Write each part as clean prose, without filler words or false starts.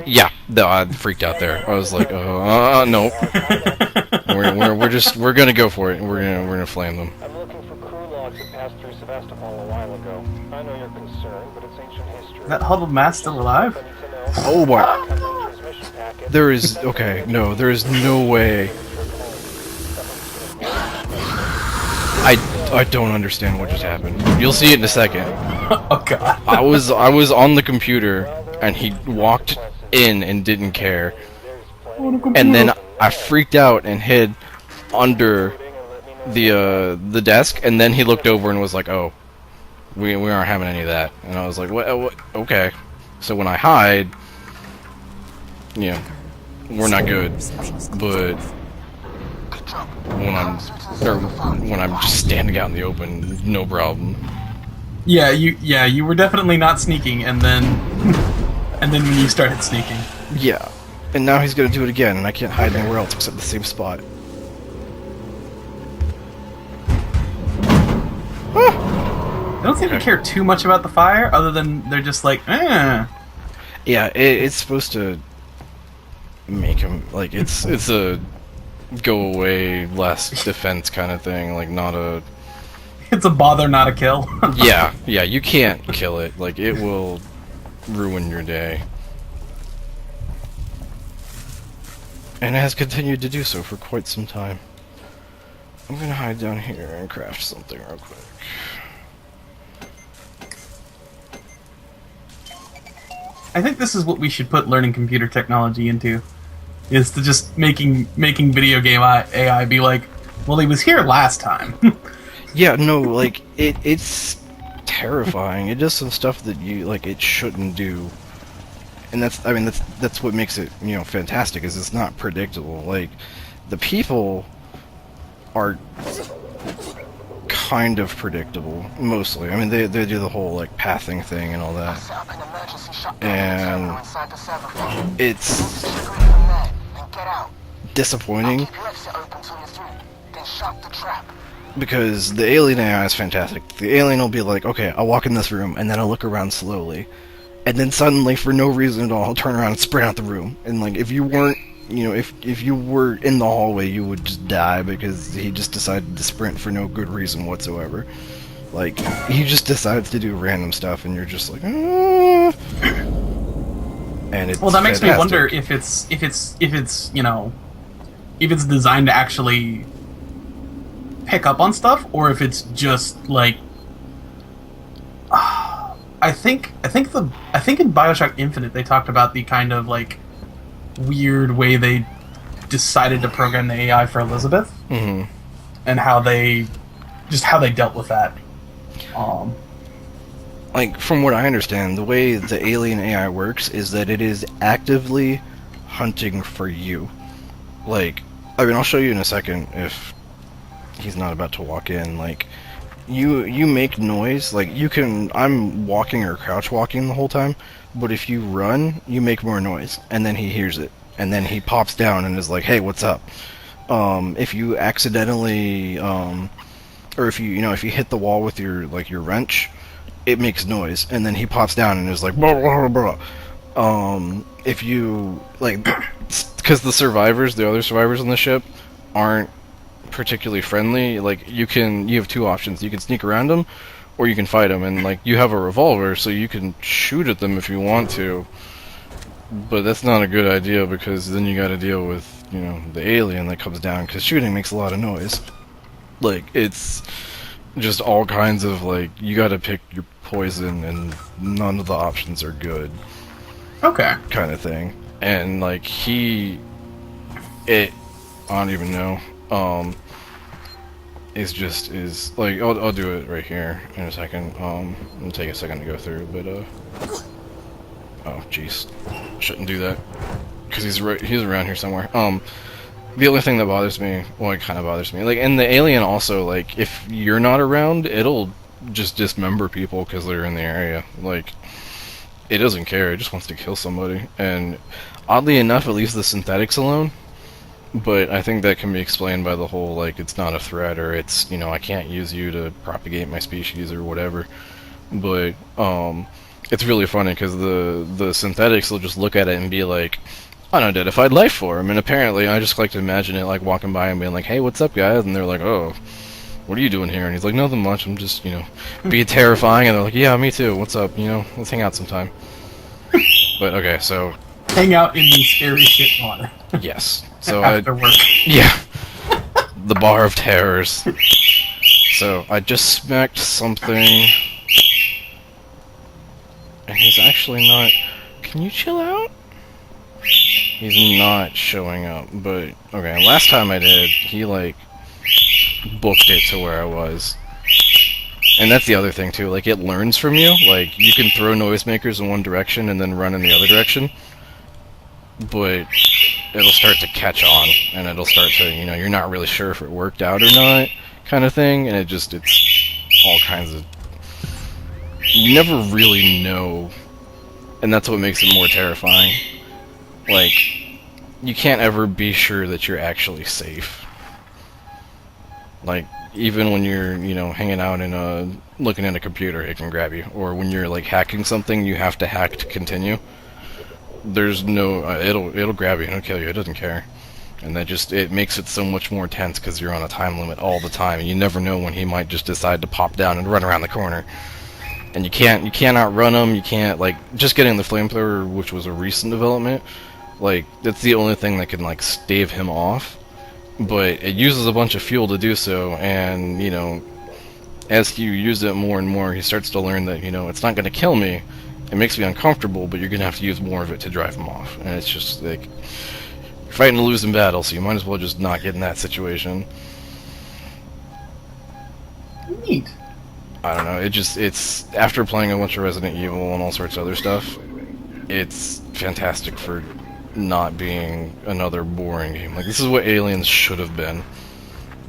Yeah, no, I freaked out there. I was like, no. We're gonna go for it. We're gonna flame them. I'm looking for crew logs that passed through Sevastopol a while ago. I know you're concerned, but it's ancient history. That huddled mass still alive? Oh my! There is no, there is no way. I don't understand what just happened. You'll see it in a second. Oh god. I was on the computer and he walked in and didn't care. And then I freaked out and hid under the desk, and then he looked over and was like, "Oh, we aren't having any of that." And I was like, "What? Okay." So when I hide, yeah, we're not good. But when I'm just standing out in the open, no problem. Yeah, you were definitely not sneaking, and then when you started sneaking. Yeah, and now he's gonna do it again, and I can't hide anywhere else except the same spot. I don't seem to care too much about the fire, other than they're just like, eh. Yeah, it's supposed to make him like it's a go away, less defense kind of thing, like not a. It's a bother, not a kill. yeah, you can't kill it. Like it will ruin your day, and it has continued to do so for quite some time. I'm gonna hide down here and craft something real quick. I think this is what we should put learning computer technology into, is to just making video game AI be like, well, he was here last time. Yeah, no, like it's terrifying. It does some stuff that it shouldn't do, and that's what makes it fantastic. Is it's not predictable. Like the people are kind of predictable mostly. I mean, they do the whole like pathing thing and all that, and it's disappointing because the alien AI is fantastic. The alien will be like, okay, I'll walk in this room, and then I'll look around slowly, and then suddenly, for no reason at all, I'll turn around and sprint out the room. And like, if you weren't, if you were in the hallway, you would just die because he just decided to sprint for no good reason whatsoever. Like, he just decides to do random stuff, and you're just like, ah. And it's well, that makes fantastic. me wonder if it's if it's designed to actually pick up on stuff, or if it's just like I think in BioShock Infinite they talked about the kind of like weird way they decided to program the AI for Elizabeth, and how they dealt with that. Like, from what I understand, the way the alien AI works is that it is actively hunting for you. Like, I mean, I'll show you in a second if he's not about to walk in. Like, you make noise, like, I'm walking or crouch walking the whole time, but if you run, you make more noise, and then he hears it, and then he pops down and is like, hey, what's up? If you accidentally, or if you hit the wall with your wrench, it makes noise, and then he pops down and is like, blah, blah, blah, blah. If you, like, because the other survivors on the ship aren't particularly friendly, like, you have two options. You can sneak around them, or you can fight them, and, like, you have a revolver, so you can shoot at them if you want to, but that's not a good idea, because then you gotta deal with, the alien that comes down, because shooting makes a lot of noise. Like, it's just all kinds of, like, you gotta pick your poison, and none of the options are good. Okay. Kind of thing. And, like, I don't even know, is like, I'll do it right here in a second. It'll take a second to go through, but, oh, jeez. Shouldn't do that. Because he's around here somewhere. The only thing that bothers me, well, it kind of bothers me, like, and the alien also, like, if you're not around, it'll just dismember people because they're in the area. Like, it doesn't care, it just wants to kill somebody. And oddly enough, it leaves the synthetics alone, but I think that can be explained by the whole, like, it's not a threat, or it's, I can't use you to propagate my species or whatever. But, it's really funny because the synthetics will just look at it and be like, unidentified life form, and apparently I just like to imagine it like walking by and being like, hey, what's up, guys? And they're like, oh, what are you doing here? And he's like, nothing much, I'm just, being terrifying. And they're like, yeah, me too, what's up, let's hang out sometime. But okay, so Hang out in the scary shit bar. yes, so After work. yeah, the bar of terrors. So I just smacked something, and he's actually not. Can you chill out? He's not showing up, but okay, last time I did, he like booked it to where I was. And that's the other thing too, like it learns from you. Like you can throw noisemakers in one direction and then run in the other direction, but it'll start to catch on, and it'll start to, you're not really sure if it worked out or not, kind of thing, and it's all kinds of, you never really know, and that's what makes it more terrifying. Like, you can't ever be sure that you're actually safe. Like, even when you're, hanging out and looking at a computer, it can grab you. Or when you're, like, hacking something, you have to hack to continue. There's no, it'll grab you, it'll kill you, it doesn't care. And it makes it so much more tense because you're on a time limit all the time, and you never know when he might just decide to pop down and run around the corner. And you can't outrun him, you can't, like, just getting the flamethrower, which was a recent development, like, that's the only thing that can, like, stave him off. But it uses a bunch of fuel to do so, and, as you use it more and more, he starts to learn that, it's not going to kill me. It makes me uncomfortable, but you're going to have to use more of it to drive him off. And it's just, like, you're fighting a losing battle, so you might as well just not get in that situation. Neat. I don't know, it's, after playing a bunch of Resident Evil and all sorts of other stuff, it's fantastic for not being another boring game. Like, this is what Aliens should have been,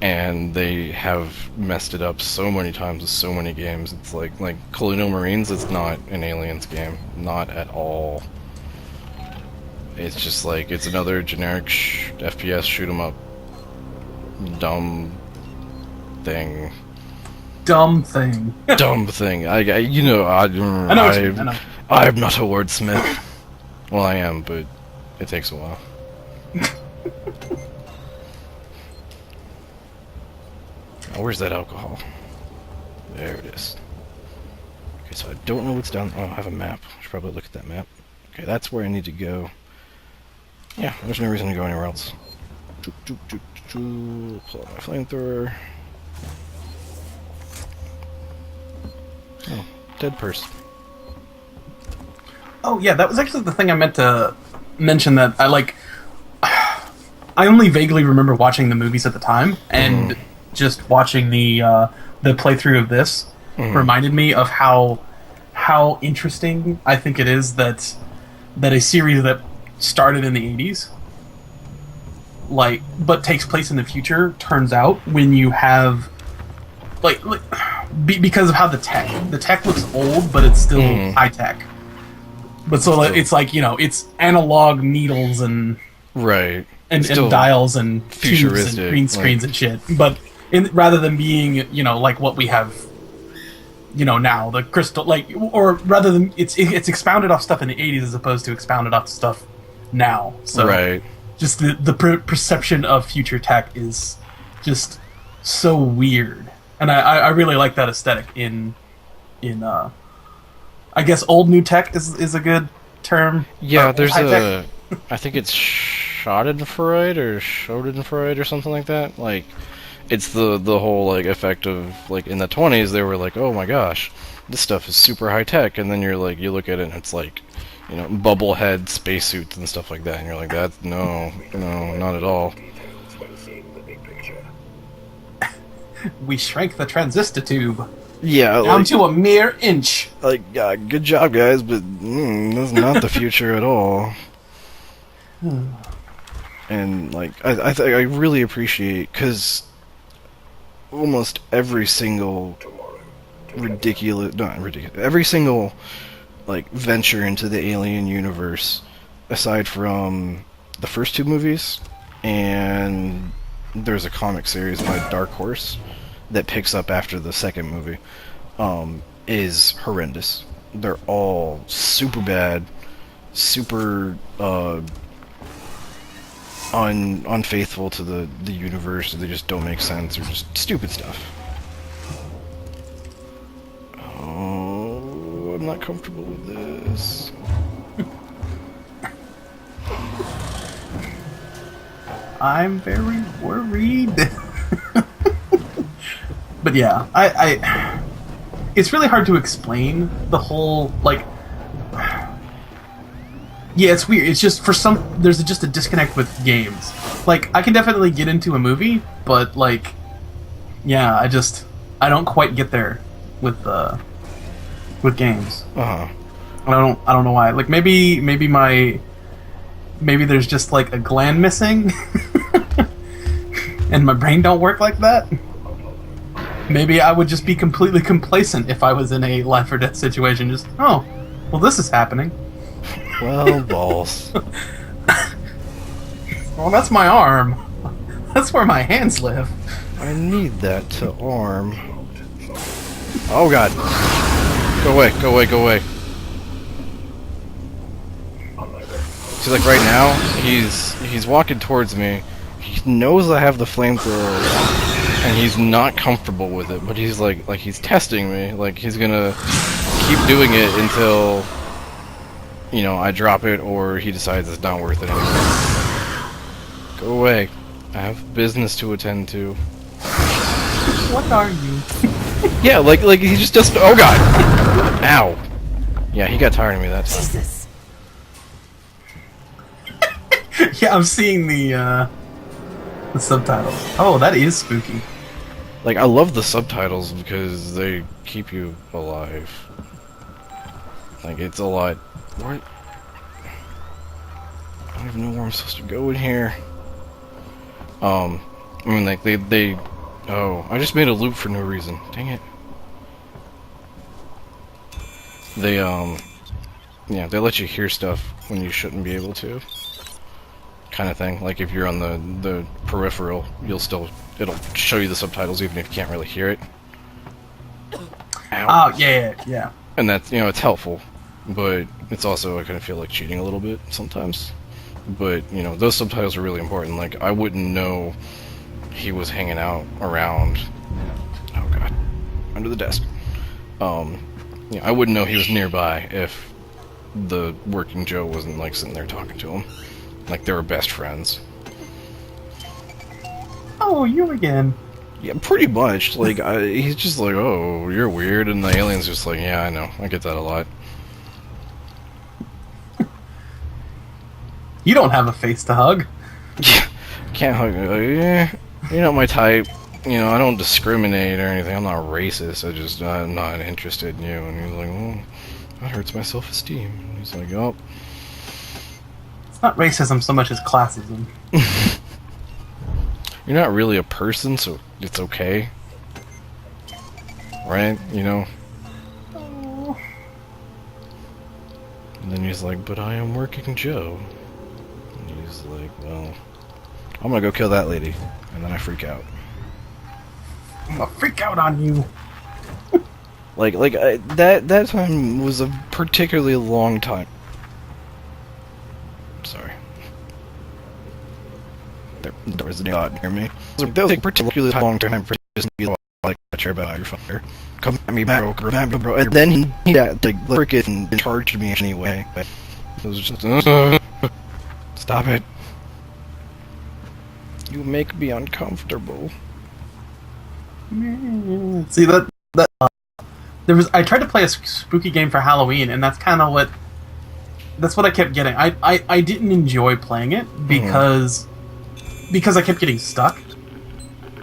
and they have messed it up so many times with so many games. It's like Colonial Marines is not an Aliens game, not at all. It's just like, it's another generic FPS shoot 'em up dumb thing. Dumb thing. Dumb thing. I know what you mean, I know. I'm not a wordsmith. Well, I am, but it takes a while. Oh, where's that alcohol? There it is. Okay, so I don't know what's down. Oh, I have a map. I should probably look at that map. Okay, that's where I need to go. Yeah, there's no reason to go anywhere else. Pull out my flamethrower. Oh, dead person. Oh yeah, that was actually the thing I meant to mention, that I only vaguely remember watching the movies at the time, and just watching the playthrough of this reminded me of how interesting I think it is that a series that started in the 80s, but takes place in the future, turns out when you have because of how the tech looks old, but it's still high tech. But so it's like, it's analog needles and right and dials and tubes and green screens and shit. But rather than being, like what we have, now, the crystal, or rather than it's expounded off stuff in the 80s as opposed to expounded off stuff now. So right. Just the perception of future tech is just so weird, and I really like that aesthetic in I guess old new tech is a good term. Yeah, there's I think it's Schadenfreude or something like that. Like, it's the whole effect of in the 20s they were like, oh my gosh, this stuff is super high tech, and then you look at it and it's bubble head spacesuits and stuff like that, and you're like, that's no, not at all. We shrank the transistor tube. Yeah, down to a mere inch. Good job, guys, but that's not the future at all. And I really appreciate, because almost every single every single venture into the Alien universe, aside from the first two movies, and there's a comic series by Dark Horse that picks up after the second movie, is horrendous. they're all super bad, super unfaithful to the universe. They just don't make sense, or just stupid stuff. Oh, I'm not comfortable with this. I'm very worried. But yeah, I it's really hard to explain the whole, like, yeah, it's weird. It's just, for some, there's just a disconnect with games. Like, I can definitely get into a movie, but, like, yeah, I don't quite get there with games. Uh-huh. I don't know why. Like, maybe there's just, like, a gland missing, and my brain don't work like that. Maybe I would just be completely complacent if I was in a life or death situation. Just, oh, well, this is happening. Well, balls. Well, that's my arm. That's where my hands live. I need that to arm. Oh god. Go away, go away, go away. See, like right now, he's walking towards me. He knows I have the flamethrower. And he's not comfortable with it, but he's like he's testing me. Like, he's gonna keep doing it until, you know, I drop it or he decides it's not worth it anymore. Go away. I have business to attend to. What are you? Yeah, like he just doesn't. Oh god! Ow! Yeah, he got tired of me that time. Jesus. Yeah, I'm seeing the subtitles. Oh, that is spooky. Like, I love the subtitles because they keep you alive. Like, it's a lot. What? I don't even know where I'm supposed to go in here. I mean, like, they. Oh, I just made a loop for no reason. Dang it. They, yeah, they let you hear stuff when you shouldn't be able to. Kind of thing. Like, if you're on the peripheral, it'll show you the subtitles even if you can't really hear it. Ow. Oh, yeah. And that's, you know, it's helpful, but it's also, I kind of feel like cheating a little bit sometimes. But, you know, those subtitles are really important. Like, I wouldn't know he was hanging out around. Oh god, under the desk. Yeah, I wouldn't know he was nearby if the working Joe wasn't like sitting there talking to him. Like, they were best friends. Oh, you again. Yeah, pretty much. Like, he's just like, oh, you're weird, and the alien's just like, yeah, I know, I get that a lot. You don't have a face to hug. Yeah, can't hug me. Like, yeah, you're not my type. You know, I don't discriminate or anything. I'm not racist. I'm not interested in you. And he's like, well, that hurts my self-esteem. And he's like, oh. It's not racism so much as classism. You're not really a person, so it's okay. Right? You know? Oh. And then he's like, but I am working Joe. And he's like, well, I'm gonna go kill that lady. And then I freak out. I'm gonna freak out on you. That time was a particularly long time. Sorry. There was a dot near me. That was a particularly long time for just to be like, I care about your father. Come at me back, bro. And then he freaking charged me anyway. It was just, stop it. You make me uncomfortable. See, I tried to play a spooky game for Halloween, and that's kind of what I kept getting. I didn't enjoy playing it because I kept getting stuck,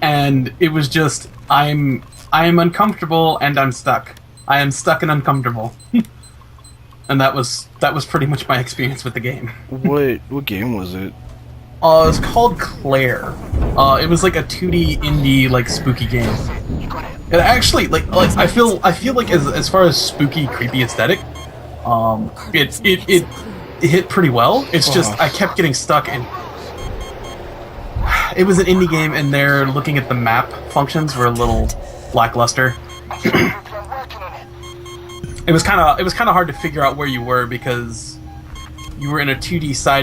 and it was just I am uncomfortable and I'm stuck. I am stuck and uncomfortable, and that was pretty much my experience with the game. What game was it? It was called Claire. It was like a 2D indie like spooky game. It actually like I feel like as far as spooky, creepy aesthetic, it hit pretty well. It's just I kept getting stuck and it was an indie game, and they're looking at the map functions were a little lackluster. it was kind of hard to figure out where you were because you were in a 2D side